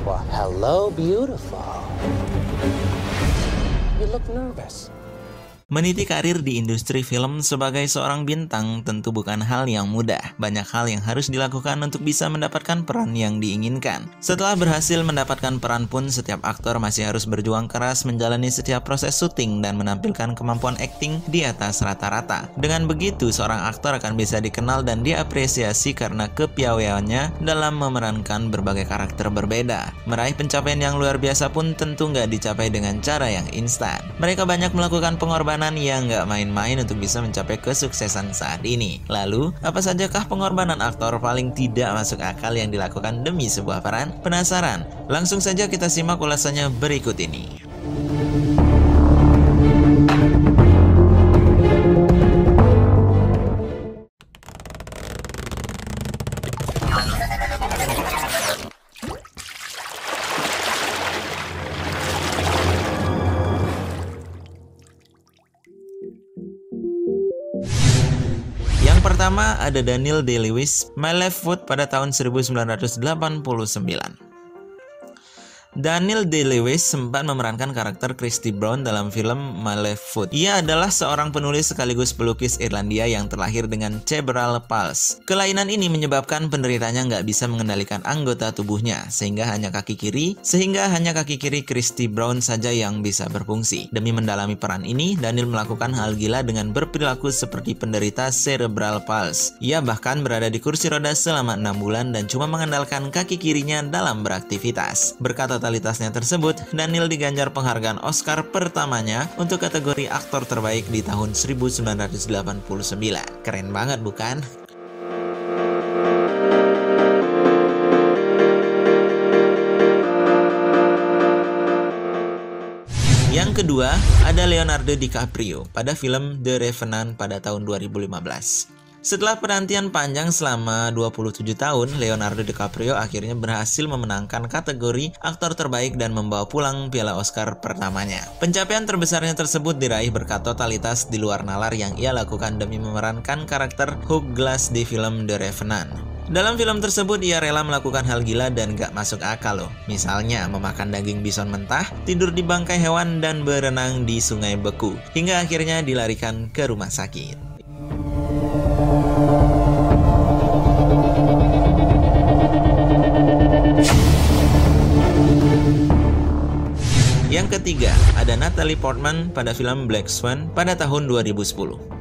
Well, hello, beautiful. You look nervous. Meniti karir di industri film sebagai seorang bintang tentu bukan hal yang mudah. Banyak hal yang harus dilakukan untuk bisa mendapatkan peran yang diinginkan. Setelah berhasil mendapatkan peran pun, setiap aktor masih harus berjuang keras menjalani setiap proses syuting dan menampilkan kemampuan akting di atas rata-rata. Dengan begitu, seorang aktor akan bisa dikenal dan diapresiasi karena kepiawaiannya dalam memerankan berbagai karakter berbeda. Meraih pencapaian yang luar biasa pun tentu nggak dicapai dengan cara yang instan. Mereka banyak melakukan pengorbanan yang nggak main-main untuk bisa mencapai kesuksesan saat ini. Lalu, apa sajakah pengorbanan aktor paling tidak masuk akal yang dilakukan demi sebuah peran? Penasaran? Langsung saja kita simak ulasannya berikut ini. Yang pertama ada Daniel Day-Lewis, My Left Foot pada tahun 1989. Daniel Day-Lewis sempat memerankan karakter Christy Brown dalam film My Left Foot. Ia adalah seorang penulis sekaligus pelukis Irlandia yang terlahir dengan cerebral palsy. Kelainan ini menyebabkan penderitanya nggak bisa mengendalikan anggota tubuhnya, sehingga hanya kaki kiri Christy Brown saja yang bisa berfungsi. Demi mendalami peran ini, Daniel melakukan hal gila dengan berperilaku seperti penderita cerebral palsy. Ia bahkan berada di kursi roda selama 6 bulan dan cuma mengandalkan kaki kirinya dalam beraktivitas. Berkat totalitasnya tersebut, Daniel diganjar penghargaan Oscar pertamanya untuk kategori aktor terbaik di tahun 1989. Keren banget bukan? Yang kedua, ada Leonardo DiCaprio pada film The Revenant pada tahun 2015. Setelah penantian panjang selama 27 tahun, Leonardo DiCaprio akhirnya berhasil memenangkan kategori aktor terbaik dan membawa pulang piala Oscar pertamanya. Pencapaian terbesarnya tersebut diraih berkat totalitas di luar nalar yang ia lakukan demi memerankan karakter Hugh Glass di film The Revenant. Dalam film tersebut, ia rela melakukan hal gila dan gak masuk akal loh. Misalnya, memakan daging bison mentah, tidur di bangkai hewan, dan berenang di sungai beku. Hingga akhirnya dilarikan ke rumah sakit. Yang ketiga, ada Natalie Portman pada film Black Swan pada tahun 2010.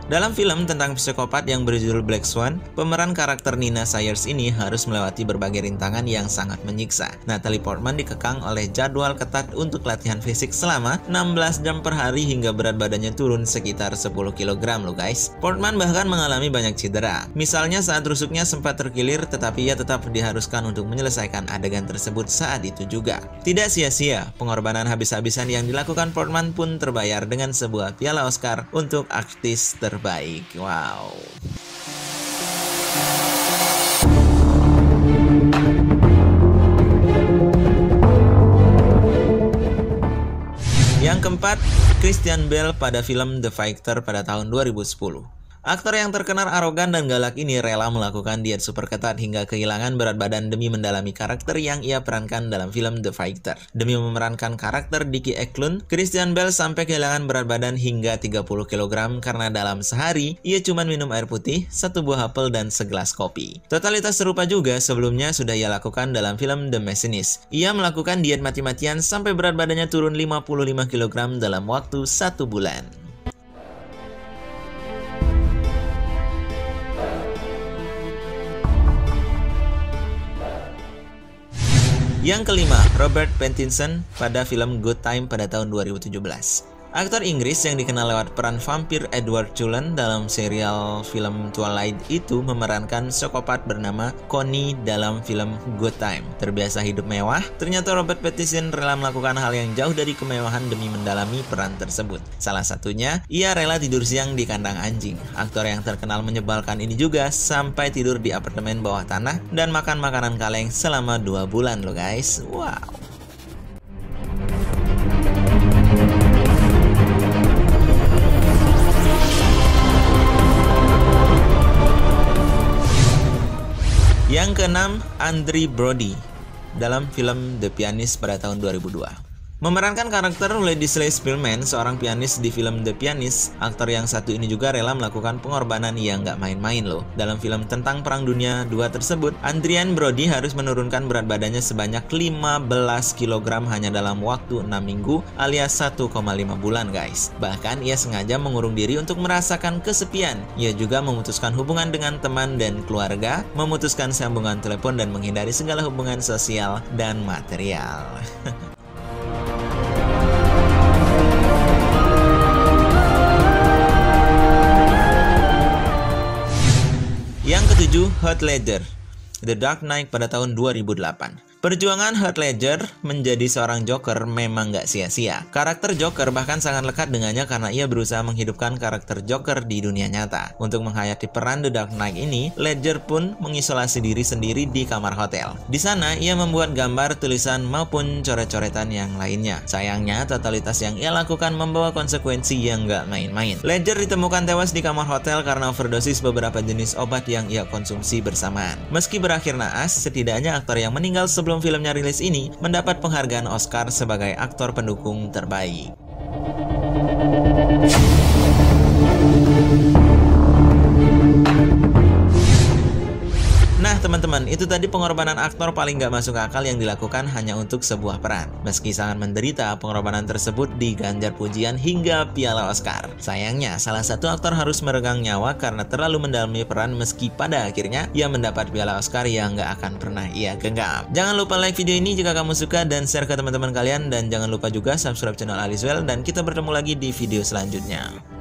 Dalam film tentang psikopat yang berjudul Black Swan, pemeran karakter Nina Sayers ini harus melewati berbagai rintangan yang sangat menyiksa. Natalie Portman dikekang oleh jadwal ketat untuk latihan fisik selama 16 jam per hari hingga berat badannya turun sekitar 10 kg loh guys. Portman bahkan mengalami banyak cedera. Misalnya saat rusuknya sempat terkilir, tetapi ia tetap diharuskan untuk menyelesaikan adegan tersebut saat itu juga. Tidak sia-sia, pengorbanan habis-habisan yang dilakukan Portman pun terbayar dengan sebuah piala Oscar untuk aktris terbaik. Wow. Yang keempat, Christian Bale pada film The Fighter pada tahun 2010. Aktor yang terkenal arogan dan galak ini rela melakukan diet super ketat hingga kehilangan berat badan demi mendalami karakter yang ia perankan dalam film The Fighter. Demi memerankan karakter Dickie Eklund, Christian Bale sampai kehilangan berat badan hingga 30 kg karena dalam sehari ia cuma minum air putih, 1 buah apel, dan segelas kopi. Totalitas serupa juga sebelumnya sudah ia lakukan dalam film The Machinist. Ia melakukan diet mati-matian sampai berat badannya turun 55 kg dalam waktu 1 bulan. Yang kelima, Robert Pattinson pada film Good Time pada tahun 2017. Aktor Inggris yang dikenal lewat peran vampir Edward Cullen dalam serial film Twilight itu memerankan psikopat bernama Connie dalam film Good Time. Terbiasa hidup mewah, ternyata Robert Pattinson rela melakukan hal yang jauh dari kemewahan demi mendalami peran tersebut. Salah satunya, ia rela tidur siang di kandang anjing. Aktor yang terkenal menyebalkan ini juga sampai tidur di apartemen bawah tanah dan makan makanan kaleng selama 2 bulan loh guys. Wow. Yang keenam, Andre Brody. dalam film The Pianist pada tahun 2002. Memerankan karakter Ladislas Spillman, seorang pianis di film The Pianist, aktor yang satu ini juga rela melakukan pengorbanan yang nggak main-main loh. Dalam film tentang Perang Dunia II tersebut, Adrien Brody harus menurunkan berat badannya sebanyak 15 kg hanya dalam waktu 6 minggu alias 1,5 bulan guys. Bahkan ia sengaja mengurung diri untuk merasakan kesepian. Ia juga memutuskan hubungan dengan teman dan keluarga, memutuskan sambungan telepon dan menghindari segala hubungan sosial dan material. Yang ketujuh, Heath Ledger, The Dark Knight pada tahun 2008. Perjuangan Heath Ledger menjadi seorang Joker memang nggak sia-sia. Karakter Joker bahkan sangat lekat dengannya karena ia berusaha menghidupkan karakter Joker di dunia nyata. Untuk menghayati peran The Dark Knight ini, Ledger pun mengisolasi diri sendiri di kamar hotel. Di sana, ia membuat gambar, tulisan, maupun coret-coretan yang lainnya. Sayangnya, totalitas yang ia lakukan membawa konsekuensi yang nggak main-main. Ledger ditemukan tewas di kamar hotel karena overdosis beberapa jenis obat yang ia konsumsi bersamaan. Meski berakhir naas, setidaknya aktor yang meninggal sebelum filmnya rilis ini mendapat penghargaan Oscar sebagai aktor pendukung terbaik. Nah teman-teman, itu tadi pengorbanan aktor paling gak masuk akal yang dilakukan hanya untuk sebuah peran. Meski sangat menderita, pengorbanan tersebut diganjar pujian hingga piala Oscar. Sayangnya, salah satu aktor harus meregang nyawa karena terlalu mendalami peran meski pada akhirnya ia mendapat piala Oscar yang gak akan pernah ia genggam. Jangan lupa like video ini jika kamu suka dan share ke teman-teman kalian. Dan jangan lupa juga subscribe channel Aliswell dan kita bertemu lagi di video selanjutnya.